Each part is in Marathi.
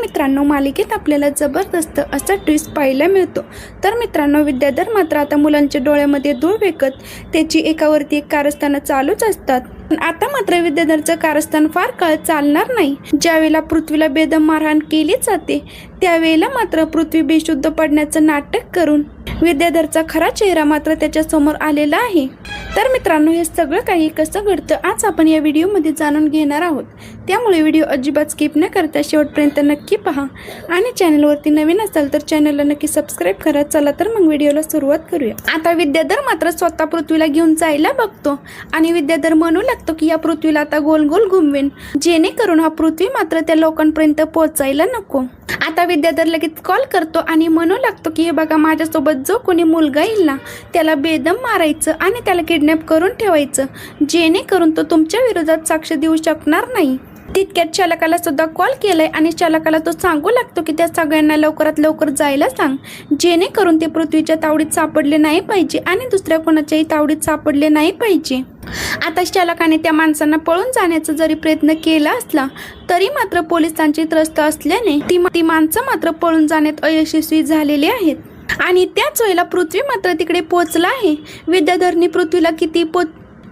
मित्रांनो, मालिकेत आपल्याला जबरदस्त असा ट्विस्ट पाहायला मिळतो। तर मित्रांनो, विद्याधर मात्र आता मुलांच्या डोळ्यामध्ये धूळ फेकत त्याची एकावरती एक कारस्थानं चालूच असतात। पण आता मात्र विद्याधरचं कारस्थान फार काळ चालणार नाही। ज्यावेळेला पृथ्वीला बेदम मारहाण केली जाते त्यावेळेला मात्र पृथ्वी बेशुद्ध पडण्याचं नाटक करून विद्याधरचा खरा चेहरा मात्र त्याच्या समोर आलेला आहे। तर मित्रांनो, हे सगळं काही कसं घडतं आज आपण या व्हिडिओमध्ये जाणून घेणार आहोत। त्यामुळे व्हिडिओ अजिबात स्किप न करता शेवटपर्यंत नक्की पहा आणि चॅनलवरती नवीन असाल तर चॅनलला नक्की सबस्क्राइब करा। चला तर मग व्हिडिओला सुरुवात करूया। आता विद्याधर मात्र स्वतः पृथ्वीला घेऊन जायला बघतो आणि विद्याधर म्हणू लागतो की या पृथ्वीला आता गोल गोल घुमवेन, जेणेकरून हा पृथ्वी मात्र त्या लोकांपर्यंत पोहोचायला नको। आता विद्याधर लगेच कॉल करतो आणि म्हणू लागतो की हे बघा, माझ्यासोबत जो कोणी मुलगा येईल ना त्याला बेदम मारायचं आणि त्याला किडनॅप करून ठेवायचं, जेणेकरून तो तुमच्या विरोधात साक्ष देऊ शकणार नाही। तितक्यात चालकाला सुद्धा कॉल केलाय आणि चालकाला तो सांगू लागतो की त्या सगळ्यांना लवकरात लवकर जायला सांग, जेणेकरून ते पृथ्वीच्या तावडीत सापडले नाही पाहिजे आणि दुसऱ्या कोणाच्याही तावडीत सापडले नाही पाहिजे। आता चालकाने त्या माणसांना पळून जाण्याचा जरी प्रयत्न केला असला तरी मात्र पोलिसांची त्रस्त असल्याने ती माणसं मात्र पळून जाण्यात अयशस्वी झालेली आहेत। आणि त्याच वेळेला पृथ्वी मात्र तिकडे पोहोचला आहे। विद्याधरनी पृथ्वीला किती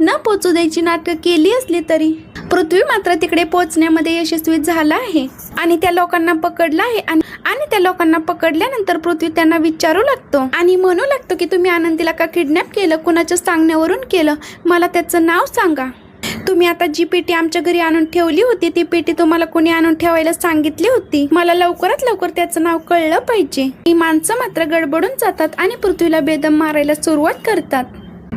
न पोहोचू द्यायची नाटकं केली असली तरी पृथ्वी मात्र तिकडे पोहोचण्यामध्ये यशस्वी झाला आहे आणि त्या लोकांना पकडला आहे। आणि त्या लोकांना पकडल्यानंतर पृथ्वी त्यांना विचारू लागतो आणि म्हणू लागतो की तुम्ही आनंदीला का किडनॅप केलं, कुणाच्या सांगण्यावरून केलं, मला त्याचं नाव सांगा। तुम्ही आता जी पेटी आमच्या घरी आणून ठेवली होती ती पेटी तुम्हाला कोणी आणून ठेवायला सांगितली होती, मला लवकरात लवकर त्याचं नाव कळलं पाहिजे। ही माणसं मात्र गडबडून जातात आणि पृथ्वीला बेदम मारायला सुरुवात करतात।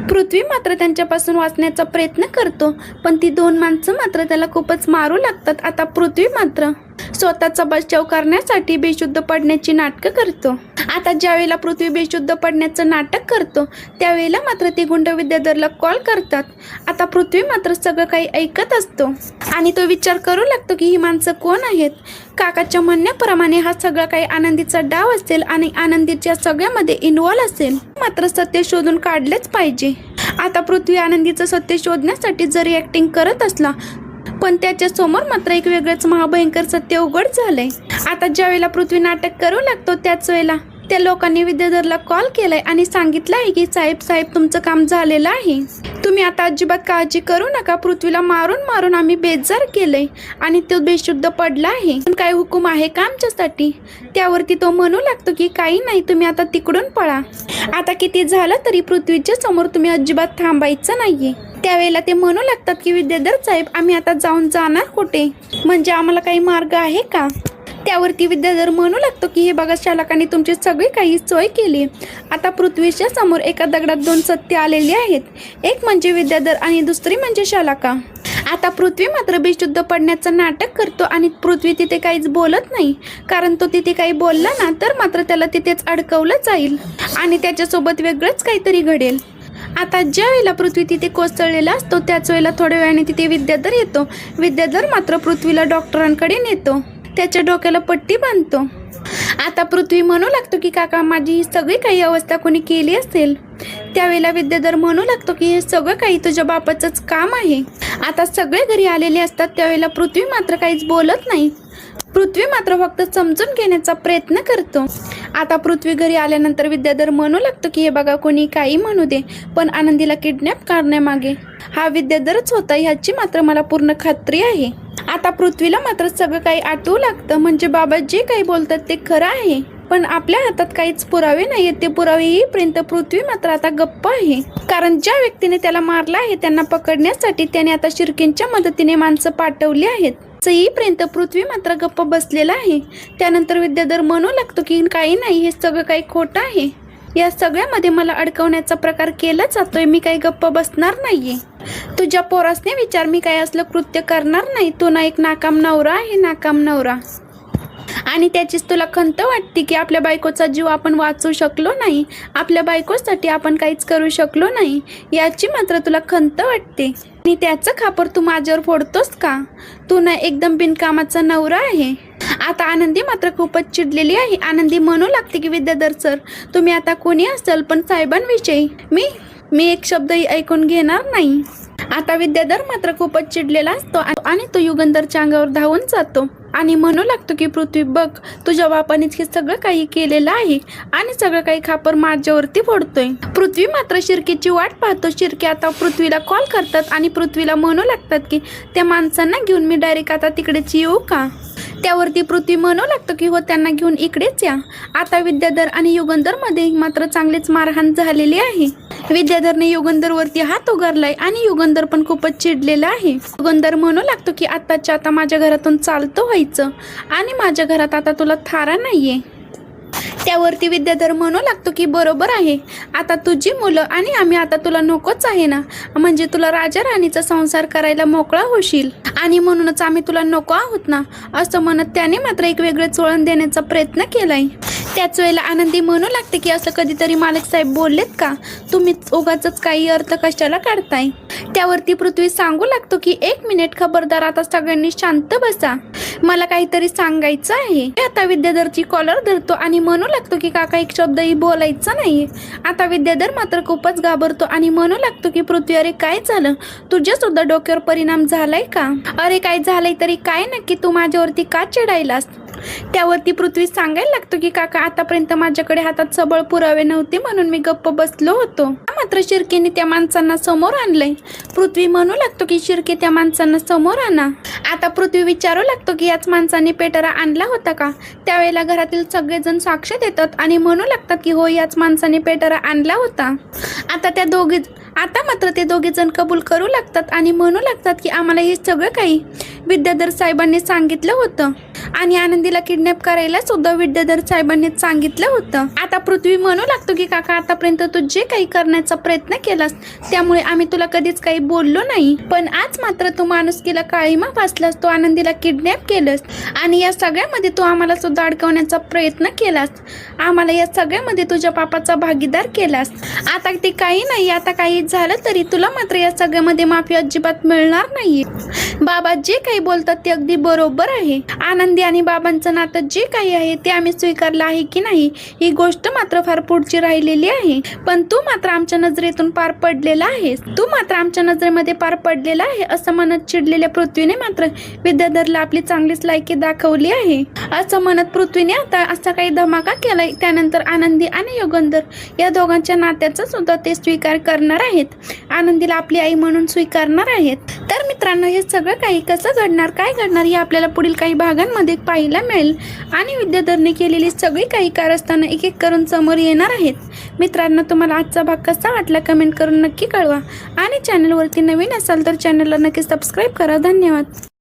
पृथ्वी मात्र त्यांच्यापासून वाचण्याचा प्रयत्न करतो पण ती दोन माणसं मात्र त्याला खूपच मारू लागतात। आता पृथ्वी मात्र स्वतःचा बचाव करण्यासाठी बेशुद्ध पडण्याची नाटकं करतो। आता ज्यावेळेला पृथ्वी बेशुद्ध पडण्याचं नाटक करतो त्यावेळेला मात्र ते गुंड विद्याधरला कॉल करतात। आता पृथ्वी मात्र सगळं काही ऐकत असतो आणि तो विचार करू लागतो की ही माणसं कोण आहेत। काकाच्या म्हणण्याप्रमाणे हा सगळा काही आनंदीचा डाव असेल आणि आनंदीच्या सगळ्यामध्ये इन्व्हॉल्व असेल, मात्र सत्य शोधून काढलेच पाहिजे। आता पृथ्वी आनंदीचं सत्य शोधण्यासाठी जरी ऍक्टिंग करत असला पण त्याच्या समोर मात्र एक वेगळंच महाभयंकर सत्य उघड झालंय। आता ज्यावेळेला पृथ्वी नाटक करू लागतो त्याच वेळेला त्या लोकांनी विद्याधरला कॉल केलाय आणि सांगितलं आहे की साहेब तुमचं काम झालेलं आहे, तुम्ही आता अजिबात काळजी करू नका। पृथ्वीला मारून मारून आम्ही बेजार केलंय आणि तो बेशुद्ध पडला आहे, पण काय हुकूम आहे का आमच्यासाठी? त्यावरती तो म्हणू लागतो की काही नाही, तुम्ही आता तिकडून पळा। आता किती झालं तरी पृथ्वीच्या समोर तुम्ही अजिबात थांबायचं नाहीये। त्यावेळेला ते म्हणू लागतात की विद्याधर साहेब, आम्ही आता जाऊन जाणार कुठे, म्हणजे आम्हाला काही मार्ग आहे का? त्यावरती विद्याधर म्हणू लागतो की हे बघा, चालकाने तुमची सगळी काही सोय केली। आता पृथ्वीच्या समोर एका दगडात दोन सत्य आलेली आहेत, एक म्हणजे विद्याधर आणि दुसरी म्हणजे शालका। आता पृथ्वी मात्र बेशुद्ध पडण्याचं नाटक करतो आणि पृथ्वी तिथे काहीच बोलत नाही, कारण तो तिथे काही बोलला ना तर मात्र त्याला तिथेच अडकवलं जाईल आणि त्याच्यासोबत वेगळंच काहीतरी घडेल। आता ज्या वेळेला पृथ्वी तिथे कोसळलेला असतो त्याच वेळेला थोड्या वेळाने तिथे विद्याधर येतो। विद्याधर मात्र पृथ्वीला डॉक्टरांकडे नेतो, त्याच्या डोक्याला पट्टी बांधतो। आता पृथ्वी म्हणू लागतो की काका, माझी ही सगळी काही अवस्था कोणी केली असेल? त्यावेळेला विद्याधर म्हणू लागतो की हे सगळं काही तुझ्या बापाचंच काम आहे। आता सगळे घरी आलेले असतात त्यावेळेला पृथ्वी मात्र काहीच बोलत नाही, पृथ्वी मात्र फक्त समजून घेण्याचा प्रयत्न करतो। आता पृथ्वी घरी आल्यानंतर विद्याधर म्हणू लागतो की हे बघा, कोणी काही म्हणू दे पण आनंदीला किडनॅप करण्यामागे हा विद्याधरच होता ह्याची मात्र मला पूर्ण खात्री आहे। आता पृथ्वीला मात्र सगळं काही आठवू लागतं, म्हणजे बाबा जे काही बोलतात ते खरं आहे, पण आपल्या हातात काहीच पुरावे नाहीयेत। ते पुरावे येईपर्यंत पृथ्वी मात्र आता गप्प आहे, कारण ज्या व्यक्तीने त्याला मारलं आहे त्यांना पकडण्यासाठी त्याने आता शिर्केंच्या मदतीने माणसं पाठवली आहेत। येईपर्यंत पृथ्वी मात्र गप्प बसलेला आहे। त्यानंतर विद्याधर म्हणू लागतो की काही नाही, हे सगळं काही खोटं आहे, या सगळ्यामध्ये मला अडकवण्याचा प्रकार केला जातोय, मी काही गप्प बसणार नाहीये। तुझ्या पोरासने विचार, मी काय असलं कृत्य करणार नाही, तो ना एक नाकाम नवरा आहे, नाकाम नवरा, आणि त्याचीच तुला खंत वाटते की आपल्या बायकोचा जीव आपण वाचवू शकलो नाही, आपल्या बायकोसाठी आपण काहीच करू शकलो नाही, याची मात्र तुला खंत वाटते आणि त्याचं खापर तू माझ्यावर फोडतोस का? तू ना एकदम बिनकामाचा नवरा आहे। आता आनंदी मात्र खूपच चिडलेली आहे। आनंदी म्हणू लागते की विद्याधर सर, तुम्ही आता कोणी असाल पण साहेबांविषयी मी एक शब्दही ऐकून घेणार नाही। आता विद्याधर मात्र खूपच चिडलेला असतो आणि तो युगंधरच्या अंगावर धावून जातो आणि म्हणू लागतो की पृथ्वी बघ, तुझ्या बापानेच हे सगळं काही केलेलं आहे आणि सगळं काही खापर माझ्यावरती फोडतोय. पृथ्वी मात्र शिर्केची वाट पाहतो. शिर्के आता पृथ्वीला कॉल करतात आणि पृथ्वीला म्हणू लागतात की त्या माणसांना घेऊन मी डायरेक्ट आता तिकडेच येऊ का. त्यावरती पृथ्वी म्हणू लागतो की हो, त्यांना घेऊन इकडेच या. आता विद्याधर आणि युगंधर मध्ये मात्र चांगलीच मारहाण झालेली आहे. विद्याधरने युगंधरवरती हात उगारलाय आणि युगंधर पण खूपच चिडलेला आहे. युगंधर म्हणू लागतो की आताच्या आता माझ्या घरातून चालतं व्हायचं आणि माझ्या घरात आता तुला थारा नाहीये. त्यावरती विद्याधर म्हणू लागतो की बरोबर आहे, आता तुझी मुलं आणि आम्ही आता तुला नकोच आहे ना, म्हणजे तुला राजा राणीचा संसार करायला मोकळा होशील आणि म्हणूनच आम्ही तुला नको आहोत ना, असं म्हणत त्याने मात्र एक वेगळेच वळण देण्याचा प्रयत्न केलाय. त्याच वेळेला आनंदी म्हणू लागते की असं कधीतरी मालक साहेब बोललेत का, तुम्ही उगाचच काही अर्थ कशाला काढताय. त्यावरती पृथ्वी सांगू लागतो की 1 मिनिट, खबरदार, आता सगळ्यांनी शांत बसा, मला काहीतरी सांगायचं आहे. आता विद्याधरची कॉलर धरतो आणि म्हणू लागतो की काका एक शब्दही बोलायचा नाहीये. आता विद्याधर मात्र खूपच घाबरतो आणि म्हणू लागतो की पृथ्वी अरे काय झालं, तुझ्या सुद्धा डोक्यावर परिणाम झालाय का, अरे काय झालंय तरी काय नक्की, तू माझ्यावरती का चिडायलास. त्यावरती पृथ्वी सांगायला लागतो की काका आतापर्यंत माझ्याकडे हातात सबळ पुरावे नव्हते म्हणून मी गप्प बसलो होतो, मात्र शिर्केने त्या माणसांना समोर आणलंय. पृथ्वी म्हणू लागतो की शिर्के त्या माणसांना समोर आणा. आता पृथ्वी विचारू लागतो की याच माणसाने पेटरा आणला होता का. त्यावेळेला घरातील सगळेजण साक्ष देतात आणि म्हणू लागतात की हो, याच माणसाने पेटरा आणला होता. आता मात्र ते दोघे जण कबूल करू लागतात आणि म्हणू लागतात की आम्हाला हे सगळं काही विद्याधर साहेबांनी सांगितलं होतं आणि आनंदीला किडनॅप करायला सुद्धा विद्याधर साहेबांनी सांगितलं होतं. आता पृथ्वी म्हणू लागतो की काका आतापर्यंत तू जे काही करण्याचा प्रयत्न केलास त्यामुळे आम्ही तुला कधीच काही बोललो नाही, पण आज मात्र तू माणुसकीला काळीमा फासलास, तू आनंदीला किडनॅप केलंस आणि या सगळ्यामध्ये तू आम्हाला सुद्धा अडकवण्याचा प्रयत्न केलास, आम्हाला या सगळ्यामध्ये तुझ्या पापाचा भागीदार केलास. आता ते काही नाही, आता काही झालं तरी तुला मात्र या सगळ्यामध्ये माफी अजिबात मिळणार नाहीये. बाबा जे काही बोलतात ते अगदी बरोबर आहे. आनंदी आणि बाबांचं नातं जे काही आहे ते आम्ही स्वीकारलं आहे की नाही ही गोष्ट मात्र फार पुढची राहिलेली आहे, पण तू मात्र आमच्या नजरेतून पार पडलेला आहेस, तू मात्र आमच्या नजरेमध्ये पार पडलेला आहे, असं म्हणत चिडलेल्या पृथ्वीने मात्र विद्याधरला आपली चांगलीच लायकी दाखवली आहे. असं म्हणत पृथ्वीने आता असा काही धमाका केलाय. त्यानंतर आनंदी आणि युगंधर या दोघांच्या नात्याचा सुद्धा ते स्वीकार करणार आहेत, आनंदीला आपली आई म्हणून स्वीकारणार आहेत. तर मित्रांनो, हे सगळं काही कसं घडणार, काय घडणार हे आपल्याला पुढील काही भागांमध्ये पाहायला मिळेल आणि विद्याधरने केलेली सगळी काही कारस्थानं एक एक करून समोर येणार आहेत. मित्रांनो, तुम्हाला आजचा भाग कसा वाटला कमेंट करून नक्की कळवा आणि चॅनलवरती नवीन असाल तर चॅनलला नक्की सबस्क्राईब करा. धन्यवाद.